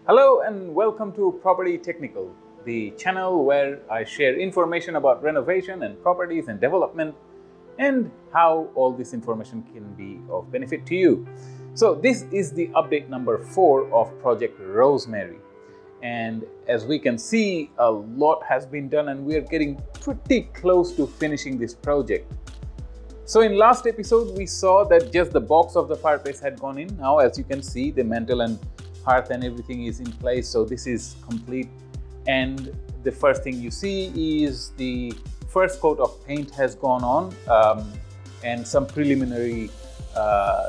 Hello and welcome to Property Technical, the channel where I share information about renovation and properties and development and how all this information can be of benefit to you. So this is the update number 4 of Project Rosemary. And as we can see, a lot has been done and we are getting pretty close to finishing this project. So in last episode, we saw that just the box of the fireplace had gone in. Now, as you can see, the mantle and hearth and everything is in place. So this is complete. And the first thing you see is the first coat of paint has gone on and some preliminary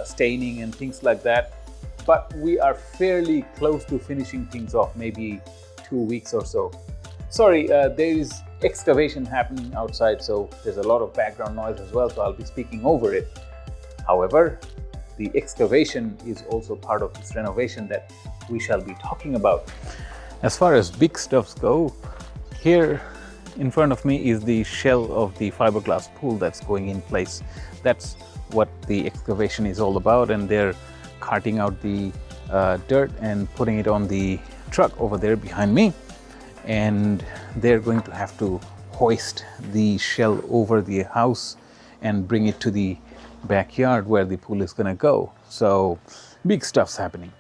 staining and things like that. But we are fairly close to finishing things off, maybe 2 weeks or so. Sorry, there is excavation happening outside, so there's a lot of background noise as well, so I'll be speaking over it. However, the excavation is also part of this renovation that we shall be talking about. As far as big stuffs go, here in front of me is the shell of the fiberglass pool that's going in place. That's what the excavation is all about, and they're carting out the dirt and putting it on the truck over there behind me. And they're going to have to hoist the shell over the house and bring it to the backyard where the pool is going to go. So big stuff's happening.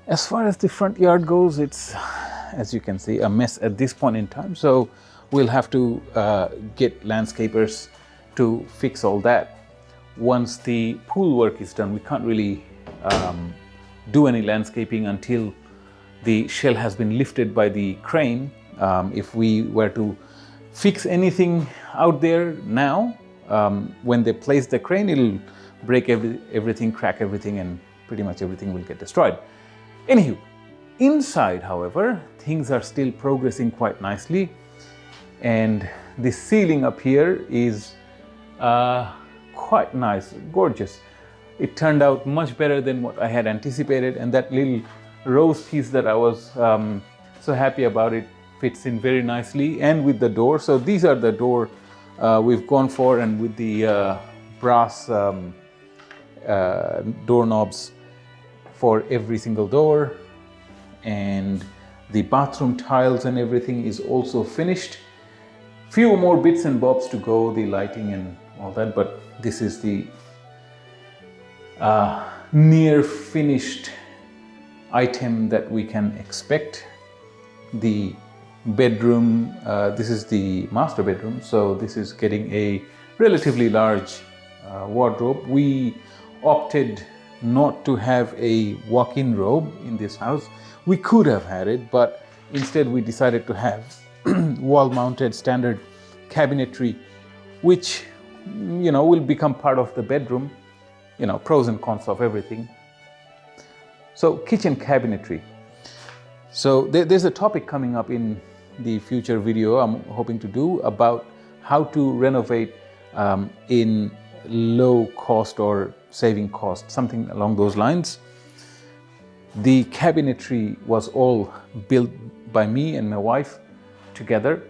As far as the front yard goes, it's, as you can see, a mess at this point in time. So we'll have to get landscapers to fix all that. Once the pool work is done, we can't really do any landscaping until the shell has been lifted by the crane. If we were to fix anything out there now, when they place the crane, it'll break everything, crack everything, and pretty much everything will get destroyed. Anywho, inside, however, things are still progressing quite nicely. And the ceiling up here is quite nice, gorgeous. It turned out much better than what I had anticipated, and that little rose piece that I was so happy about, it fits in very nicely, and with the door. So these are the door we've gone for, and with the brass doorknobs for every single door, and the bathroom tiles and everything is also finished. Few more bits and bobs to go, the lighting and all that, but this is the near finished item that we can expect. The bedroom, this is the master bedroom, so this is getting a relatively large wardrobe. We opted not to have a walk-in robe in this house. We could have had it, but instead we decided to have wall-mounted standard cabinetry, which, you know, will become part of the bedroom. You know, pros and cons of everything. So kitchen cabinetry. So there's a topic coming up in the future video I'm hoping to do about how to renovate in low cost or saving cost, something along those lines. The cabinetry was all built by me and my wife together,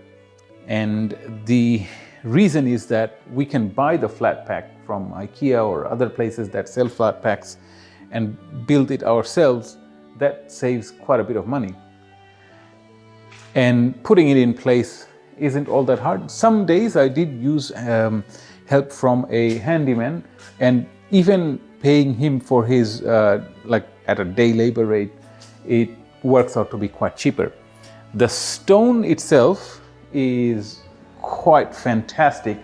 and the reason is that we can buy the flat pack from IKEA or other places that sell flat packs and build it ourselves. That saves quite a bit of money. And putting it in place isn't all that hard. Some days I did use help from a handyman, and even paying him for his, like at a day labor rate, it works out to be quite cheaper. The stone itself is quite fantastic.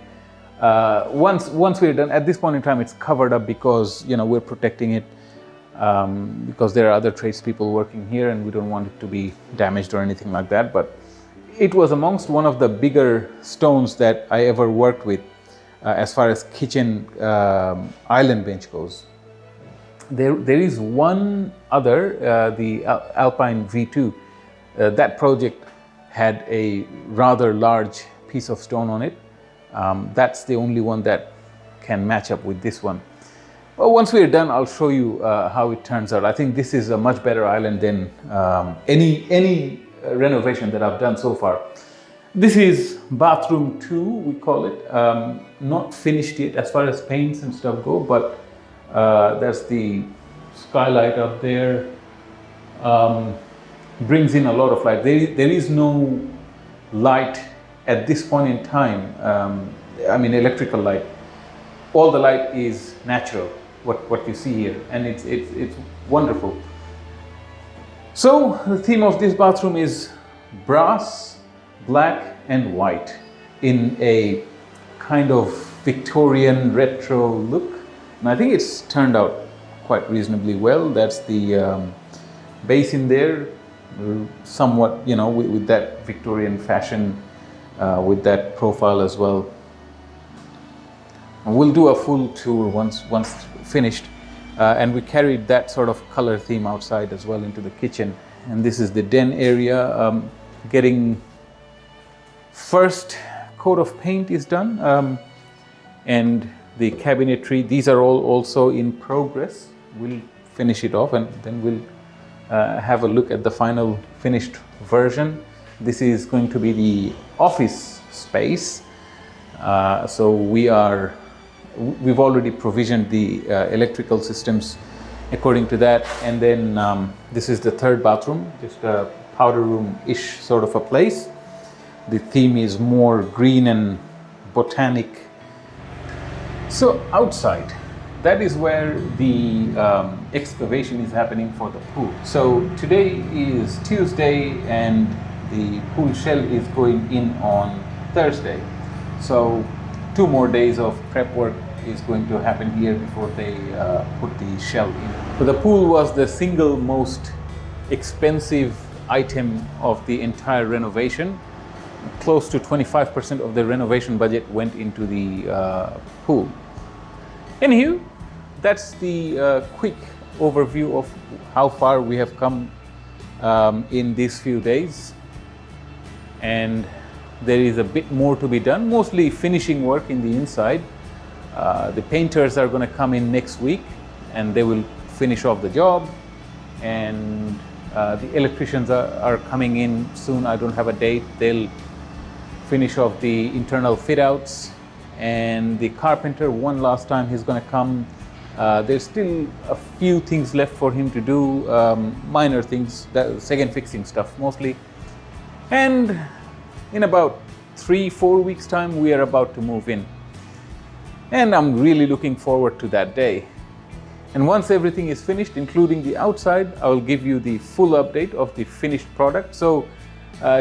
Once we're done, at this point in time, it's covered up because, you know, we're protecting it because there are other tradespeople working here and we don't want it to be damaged or anything like that. But it was amongst one of the bigger stones that I ever worked with as far as kitchen island bench goes. There is one other, the Alpine V2. That project had a rather large piece of stone on it. That's the only one that can match up with this one. Well, once we're done, I'll show you how it turns out. I think this is a much better island than any renovation that I've done so far. This is bathroom 2, we call it. Not finished yet as far as paints and stuff go, but there's the skylight up there. brings in a lot of light. There is no light at this point in time, I mean electrical light. All the light is natural, what you see here, and it's wonderful. So the theme of this bathroom is brass, black and white in a kind of Victorian retro look, and I think it's turned out quite reasonably well. That's the basin there, somewhat, you know, with that Victorian fashion, with that profile as well. And we'll do a full tour once finished, and we carried that sort of color theme outside as well into the kitchen. And this is the den area. Getting first coat of paint is done, and the cabinetry, these are all also in progress. We'll finish it off and then we'll have a look at the final finished version. This is going to be the office space. So we've already provisioned the electrical systems according to that. And then this is the third bathroom, just a powder room-ish sort of a place. The theme is more green and botanic. So outside, that is where the excavation is happening for the pool. So today is Tuesday and the pool shell is going in on Thursday. So 2 more days of prep work is going to happen here before they put the shell in. So the pool was the single most expensive item of the entire renovation. Close to 25% of the renovation budget went into the pool. Anywho, that's the quick overview of how far we have come in these few days. And there is a bit more to be done, mostly finishing work in the inside. The painters are going to come in next week and they will finish off the job. And the electricians are coming in soon. I don't have a date. They'll finish off the internal fit outs. And the carpenter, one last time, he's going to come. There's still a few things left for him to do, minor things, second fixing stuff mostly. And in about 3-4 weeks time, we are about to move in. And I'm really looking forward to that day. And once everything is finished, including the outside, I will give you the full update of the finished product. So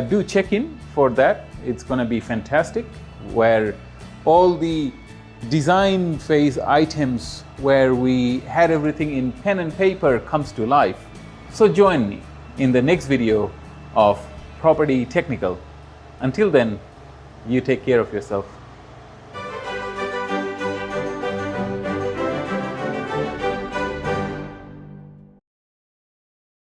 do check in for that. It's going to be fantastic, where all the design phase items where we had everything in pen and paper comes to life. So join me in the next video of Property Technical. Until then, you take care of yourself.